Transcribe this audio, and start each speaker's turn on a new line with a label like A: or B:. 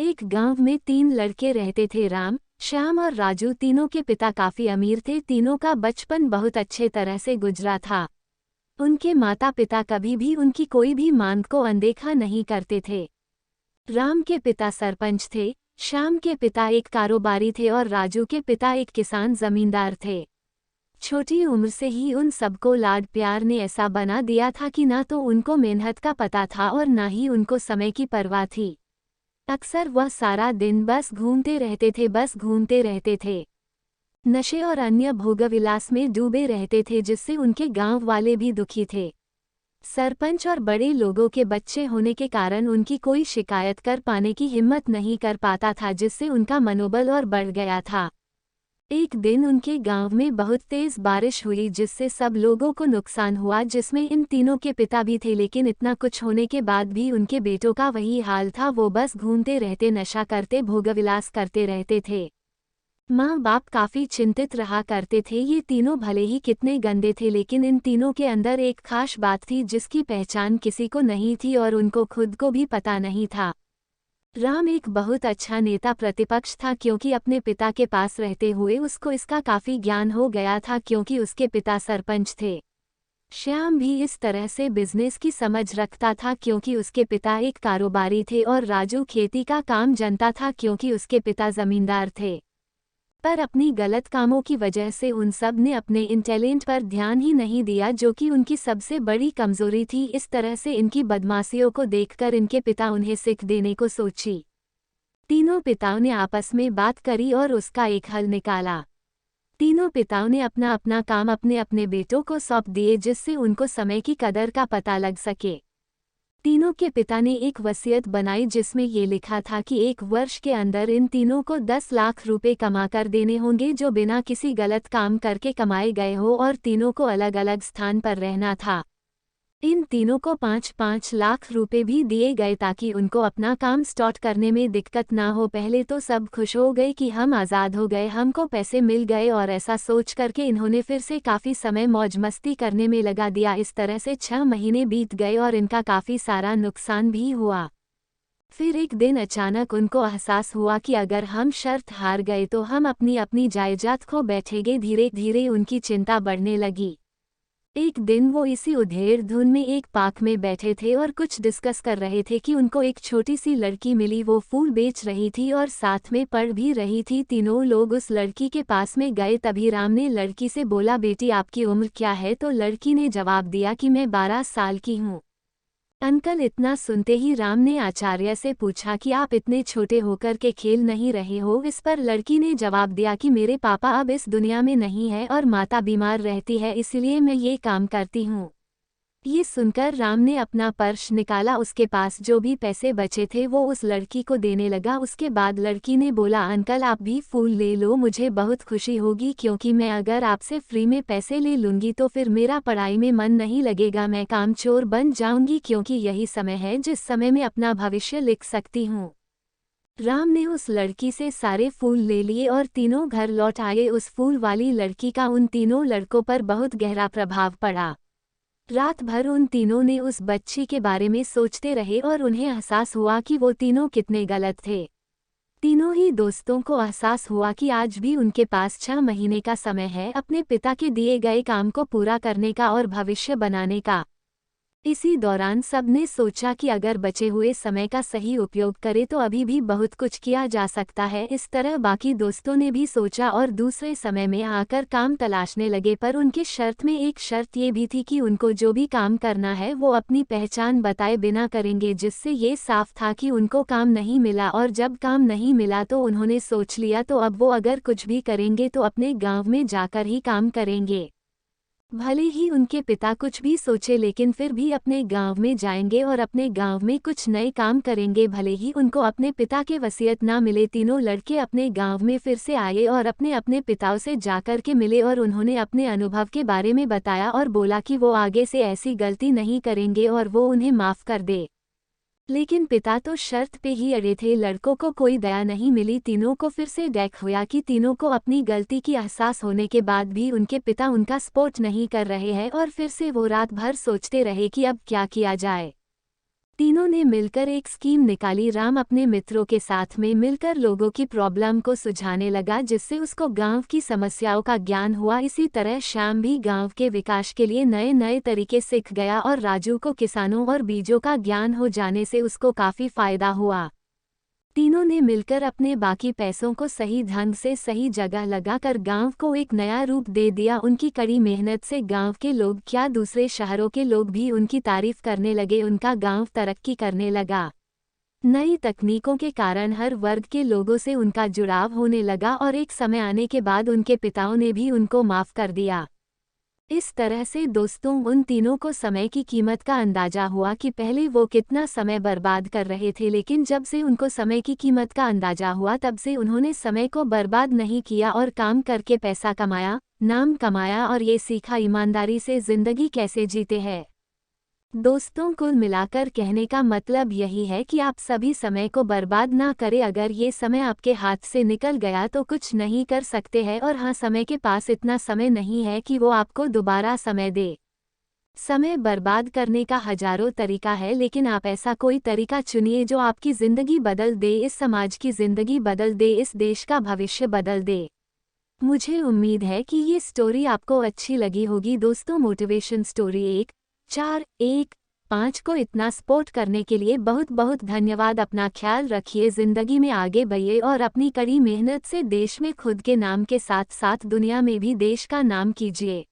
A: एक गांव में 3 लड़के रहते थे, राम, श्याम और राजू। तीनों के पिता काफी अमीर थे। तीनों का बचपन बहुत अच्छे तरह से गुजरा था। उनके माता पिता कभी भी उनकी कोई भी मांग को अनदेखा नहीं करते थे। राम के पिता सरपंच थे, श्याम के पिता एक कारोबारी थे और राजू के पिता एक किसान जमींदार थे। छोटी उम्र से ही उन सबको लाड प्यार ने ऐसा बना दिया था कि ना तो उनको मेहनत का पता था और ना ही उनको समय की परवाह थी। अक्सर वह सारा दिन बस घूमते रहते थे। नशे और अन्य भोगविलास में डूबे रहते थे, जिससे उनके गांव वाले भी दुखी थे। सरपंच और बड़े लोगों के बच्चे होने के कारण उनकी कोई शिकायत कर पाने की हिम्मत नहीं कर पाता था, जिससे उनका मनोबल और बढ़ गया था। एक दिन उनके गांव में बहुत तेज बारिश हुई, जिससे सब लोगों को नुकसान हुआ, जिसमें इन तीनों के पिता भी थे। लेकिन इतना कुछ होने के बाद भी उनके बेटों का वही हाल था। वो बस घूमते रहते, नशा करते, भोगविलास करते रहते थे। माँ बाप काफी चिंतित रहा करते थे। ये तीनों भले ही कितने गंदे थे, लेकिन इन तीनों के अंदर एक खास बात थी जिसकी पहचान किसी को नहीं थी और उनको खुद को भी पता नहीं था। राम एक बहुत अच्छा नेता प्रतिपक्ष था, क्योंकि अपने पिता के पास रहते हुए उसको इसका काफी ज्ञान हो गया था, क्योंकि उसके पिता सरपंच थे। श्याम भी इस तरह से बिजनेस की समझ रखता था, क्योंकि उसके पिता एक कारोबारी थे और राजू खेती का काम जानता था, क्योंकि उसके पिता जमींदार थे। पर अपनी गलत कामों की वजह से उन सब ने अपने इन टैलेंट पर ध्यान ही नहीं दिया, जो कि उनकी सबसे बड़ी कमजोरी थी। इस तरह से इनकी बदमाशियों को देखकर इनके पिता उन्हें सीख देने को सोची। तीनों पिताओं ने आपस में बात करी और उसका एक हल निकाला। तीनों पिताओं ने अपना अपना काम अपने अपने बेटों को सौंप दिए, जिससे उनको समय की कदर का पता लग सके। तीनों के पिता ने एक वसीयत बनाई, जिसमें ये लिखा था कि 1 वर्ष के अंदर इन तीनों को 10 लाख रुपए कमाकर देने होंगे, जो बिना किसी गलत काम करके कमाए गए हो, और तीनों को अलग अलग स्थान पर रहना था। इन तीनों को 5-5 लाख रुपए भी दिए गए, ताकि उनको अपना काम स्टार्ट करने में दिक्कत ना हो। पहले तो सब खुश हो गए कि हम आज़ाद हो गए, हमको पैसे मिल गए, और ऐसा सोच करके इन्होंने फिर से काफ़ी समय मौज मस्ती करने में लगा दिया। इस तरह से 6 महीने बीत गए और इनका काफ़ी सारा नुकसान भी हुआ। फिर एक दिन अचानक उनको एहसास हुआ कि अगर हम शर्त हार गए तो हम अपनी अपनी जायदाद खो बैठेंगे। धीरे धीरे उनकी चिंता बढ़ने लगी। एक दिन वो इसी उधेड़ धुन में एक पार्क में बैठे थे और कुछ डिस्कस कर रहे थे कि उनको एक छोटी सी लड़की मिली। वो फूल बेच रही थी और साथ में पढ़ भी रही थी। तीनों लोग उस लड़की के पास में गए। तभी राम ने लड़की से बोला, बेटी आपकी उम्र क्या है? तो लड़की ने जवाब दिया कि मैं 12 साल की हूँ। अंकल, इतना सुनते ही राम ने आचार्य से पूछा कि आप इतने छोटे होकर के खेल नहीं रहे हो? इस पर लड़की ने जवाब दिया कि मेरे पापा अब इस दुनिया में नहीं है और माता बीमार रहती है, इसलिए मैं ये काम करती हूँ। ये सुनकर राम ने अपना पर्स निकाला। उसके पास जो भी पैसे बचे थे वो उस लड़की को देने लगा। उसके बाद लड़की ने बोला, अंकल आप भी फूल ले लो, मुझे बहुत खुशी होगी, क्योंकि मैं अगर आपसे फ्री में पैसे ले लूँगी तो फिर मेरा पढ़ाई में मन नहीं लगेगा, मैं कामचोर बन जाऊँगी, क्योंकि यही समय है जिस समय मैं अपना भविष्य लिख सकती हूँ। राम ने उस लड़की से सारे फूल ले लिए और तीनों घर लौट आए। उस फूल वाली लड़की का उन तीनों लड़कों पर बहुत गहरा प्रभाव पड़ा। रात भर उन तीनों ने उस बच्ची के बारे में सोचते रहे और उन्हें एहसास हुआ कि वो तीनों कितने गलत थे। तीनों ही दोस्तों को एहसास हुआ कि आज भी उनके पास 6 महीने का समय है अपने पिता के दिए गए काम को पूरा करने का और भविष्य बनाने का। इसी दौरान सबने सोचा कि अगर बचे हुए समय का सही उपयोग करे तो अभी भी बहुत कुछ किया जा सकता है। इस तरह बाकी दोस्तों ने भी सोचा और दूसरे समय में आकर काम तलाशने लगे। पर उनकी शर्त में एक शर्त ये भी थी कि उनको जो भी काम करना है वो अपनी पहचान बताए बिना करेंगे, जिससे ये साफ था कि उनको काम नहीं मिला। और जब काम नहीं मिला तो उन्होंने सोच लिया तो अब वो अगर कुछ भी करेंगे तो अपने गाँव में जाकर ही काम करेंगे। भले ही उनके पिता कुछ भी सोचे, लेकिन फिर भी अपने गांव में जाएंगे और अपने गांव में कुछ नए काम करेंगे, भले ही उनको अपने पिता के वसीयत ना मिले। तीनों लड़के अपने गांव में फिर से आए और अपने अपने पिताओं से जाकर के मिले और उन्होंने अपने अनुभव के बारे में बताया और बोला कि वो आगे से ऐसी गलती नहीं करेंगे और वो उन्हें माफ़ कर दे। लेकिन पिता तो शर्त पे ही अड़े थे। लड़कों को कोई दया नहीं मिली। तीनों को फिर से डैक हुआ कि तीनों को अपनी गलती की एहसास होने के बाद भी उनके पिता उनका सपोर्ट नहीं कर रहे हैं, और फिर से वो रात भर सोचते रहे कि अब क्या किया जाए। तीनों ने मिलकर एक स्कीम निकाली। राम अपने मित्रों के साथ में मिलकर लोगों की प्रॉब्लम को सुलझाने लगा, जिससे उसको गांव की समस्याओं का ज्ञान हुआ। इसी तरह श्याम भी गांव के विकास के लिए नए नए तरीके सीख गया और राजू को किसानों और बीजों का ज्ञान हो जाने से उसको काफ़ी फायदा हुआ। तीनों ने मिलकर अपने बाकी पैसों को सही ढंग से सही जगह लगाकर गांव को एक नया रूप दे दिया। उनकी कड़ी मेहनत से गांव के लोग क्या, दूसरे शहरों के लोग भी उनकी तारीफ करने लगे। उनका गांव तरक्की करने लगा। नई तकनीकों के कारण हर वर्ग के लोगों से उनका जुड़ाव होने लगा और एक समय आने के बाद उनके पिताओं ने भी उनको माफ़ कर दिया। इस तरह से दोस्तों, उन तीनों को समय की कीमत का अंदाजा हुआ कि पहले वो कितना समय बर्बाद कर रहे थे, लेकिन जब से उनको समय की कीमत का अंदाजा हुआ तब से उन्होंने समय को बर्बाद नहीं किया और काम करके पैसा कमाया, नाम कमाया और ये सीखा ईमानदारी से ज़िंदगी कैसे जीते हैं। दोस्तों, कुल मिलाकर कहने का मतलब यही है कि आप सभी समय को बर्बाद ना करें। अगर ये समय आपके हाथ से निकल गया तो कुछ नहीं कर सकते हैं, और हाँ, समय के पास इतना समय नहीं है कि वो आपको दोबारा समय दे। समय बर्बाद करने का हजारों तरीका है, लेकिन आप ऐसा कोई तरीका चुनिए जो आपकी ज़िंदगी बदल दे, इस समाज की ज़िंदगी बदल दे, इस देश का भविष्य बदल दे। मुझे उम्मीद है कि ये स्टोरी आपको अच्छी लगी होगी। दोस्तों, मोटिवेशन स्टोरी 1-4-1-5 को इतना सपोर्ट करने के लिए बहुत बहुत धन्यवाद। अपना ख्याल रखिए, ज़िंदगी में आगे बढ़िए और अपनी कड़ी मेहनत से देश में खुद के नाम के साथ साथ दुनिया में भी देश का नाम कीजिए।